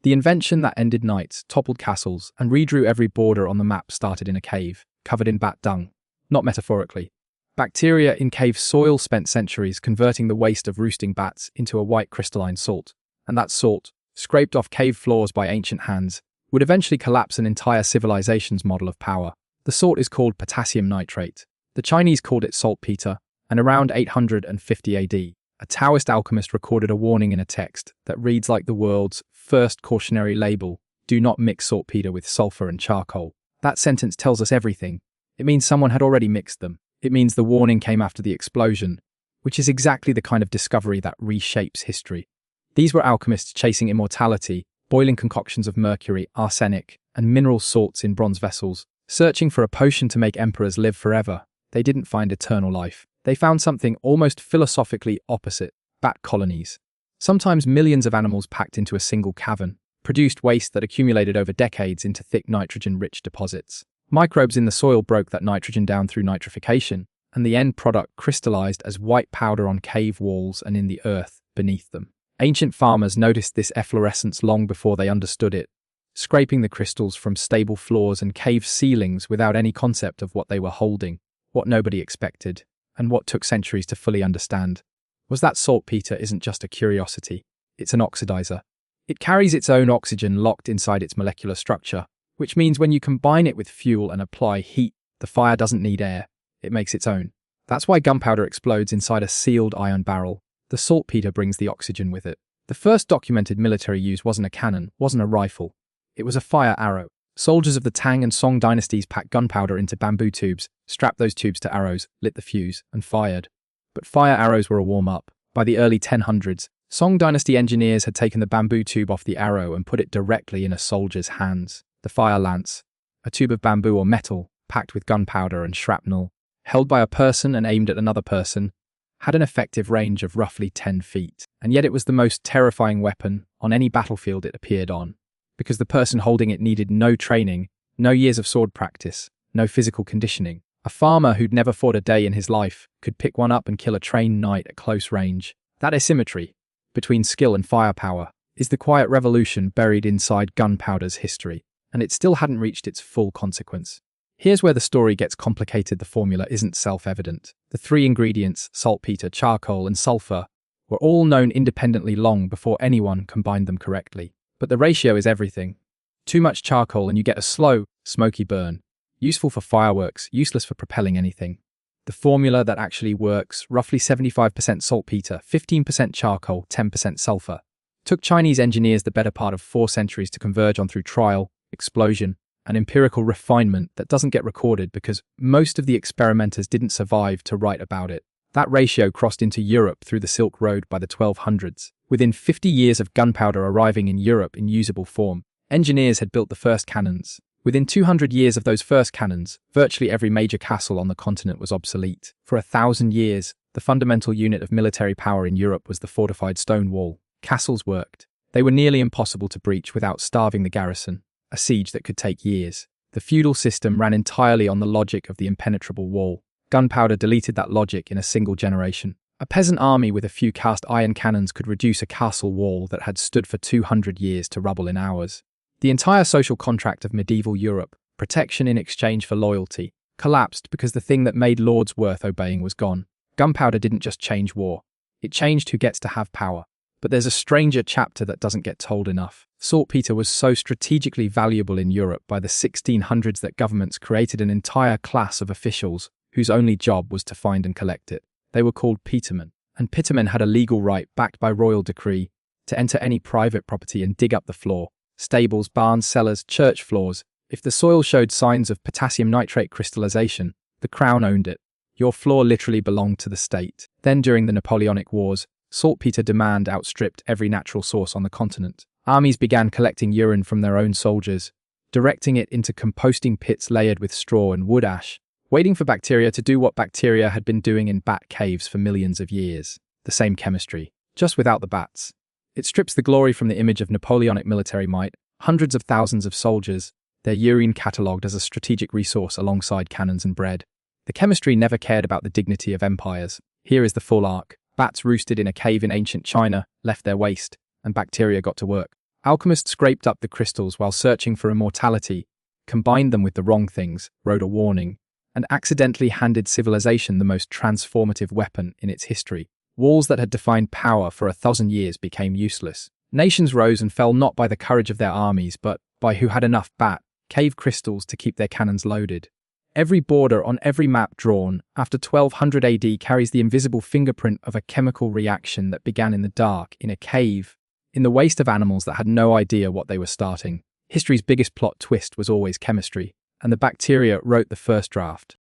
The invention that ended knights, toppled castles, and redrew every border on the map started in a cave, covered in bat dung. Not metaphorically. Bacteria in cave soil spent centuries converting the waste of roosting bats into a white crystalline salt, and that salt, scraped off cave floors by ancient hands, would eventually collapse an entire civilization's model of power. The salt is called potassium nitrate. The Chinese called it saltpeter, and around 850 AD, a Taoist alchemist recorded a warning in a text that reads like the world's first cautionary label: "Do not mix saltpeter with sulfur and charcoal." That sentence tells us everything. It means someone had already mixed them. It means the warning came after the explosion, which is exactly the kind of discovery that reshapes history. These were alchemists chasing immortality, boiling concoctions of mercury, arsenic, and mineral salts in bronze vessels, searching for a potion to make emperors live forever. They didn't find eternal life. They found something almost philosophically opposite: bat colonies. Sometimes millions of animals packed into a single cavern, produced waste that accumulated over decades into thick nitrogen-rich deposits. Microbes in the soil broke that nitrogen down through nitrification, and the end product crystallized as white powder on cave walls and in the earth beneath them. Ancient farmers noticed this efflorescence long before they understood it, scraping the crystals from stable floors and cave ceilings without any concept of what they were holding, what nobody expected, and what took centuries to fully understand was that saltpeter isn't just a curiosity, it's an oxidizer. It carries its own oxygen locked inside its molecular structure, which means when you combine it with fuel and apply heat, the fire doesn't need air, it makes its own. That's why gunpowder explodes inside a sealed iron barrel. The saltpeter brings the oxygen with it. The first documented military use wasn't a cannon, wasn't a rifle. It was a fire arrow. Soldiers of the Tang and Song dynasties packed gunpowder into bamboo tubes, strapped those tubes to arrows, lit the fuse, and fired. But fire arrows were a warm-up. By the early 1000s, Song dynasty engineers had taken the bamboo tube off the arrow and put it directly in a soldier's hands. The fire lance, a tube of bamboo or metal, packed with gunpowder and shrapnel, held by a person and aimed at another person, had an effective range of roughly 10 feet. And yet it was the most terrifying weapon on any battlefield it appeared on, because the person holding it needed no training, no years of sword practice, no physical conditioning. A farmer who'd never fought a day in his life could pick one up and kill a trained knight at close range. That asymmetry between skill and firepower is the quiet revolution buried inside gunpowder's history, and it still hadn't reached its full consequence. Here's where the story gets complicated. The formula isn't self-evident. The three ingredients, saltpeter, charcoal, and sulfur, were all known independently long before anyone combined them correctly. But the ratio is everything. Too much charcoal and you get a slow, smoky burn. Useful for fireworks, useless for propelling anything. The formula that actually works: roughly 75% saltpeter, 15% charcoal, 10% sulfur. Took Chinese engineers the better part of 4 centuries to converge on through trial, explosion, and empirical refinement that doesn't get recorded because most of the experimenters didn't survive to write about it. That ratio crossed into Europe through the Silk Road by the 1200s. Within 50 years of gunpowder arriving in Europe in usable form, engineers had built the first cannons. Within 200 years of those first cannons, virtually every major castle on the continent was obsolete. For 1,000 years, the fundamental unit of military power in Europe was the fortified stone wall. Castles worked. They were nearly impossible to breach without starving the garrison, a siege that could take years. The feudal system ran entirely on the logic of the impenetrable wall. Gunpowder deleted that logic in a single generation. A peasant army with a few cast iron cannons could reduce a castle wall that had stood for 200 years to rubble in hours. The entire social contract of medieval Europe, protection in exchange for loyalty, collapsed because the thing that made lords worth obeying was gone. Gunpowder didn't just change war, it changed who gets to have power. But there's a stranger chapter that doesn't get told enough. Saltpeter was so strategically valuable in Europe by the 1600s that governments created an entire class of officials whose only job was to find and collect it. They were called petermen, and petermen had a legal right, backed by royal decree, to enter any private property and dig up the floor. Stables, barns, cellars, church floors. If the soil showed signs of potassium nitrate crystallization, the crown owned it. Your floor literally belonged to the state. Then during the Napoleonic Wars, saltpeter demand outstripped every natural source on the continent. Armies began collecting urine from their own soldiers, directing it into composting pits layered with straw and wood ash, waiting for bacteria to do what bacteria had been doing in bat caves for millions of years. The same chemistry, just without the bats. It strips the glory from the image of Napoleonic military might, hundreds of thousands of soldiers, their urine catalogued as a strategic resource alongside cannons and bread. The chemistry never cared about the dignity of empires. Here is the full arc. Bats roosted in a cave in ancient China left their waste, and bacteria got to work. Alchemists scraped up the crystals while searching for immortality, combined them with the wrong things, wrote a warning, and accidentally handed civilization the most transformative weapon in its history. Walls that had defined power for 1,000 years became useless. Nations rose and fell not by the courage of their armies, but by who had enough cave crystals to keep their cannons loaded. Every border on every map drawn after 1200 AD carries the invisible fingerprint of a chemical reaction that began in the dark, in a cave, in the waste of animals that had no idea what they were starting. History's biggest plot twist was always chemistry, and the bacteria wrote the first draft.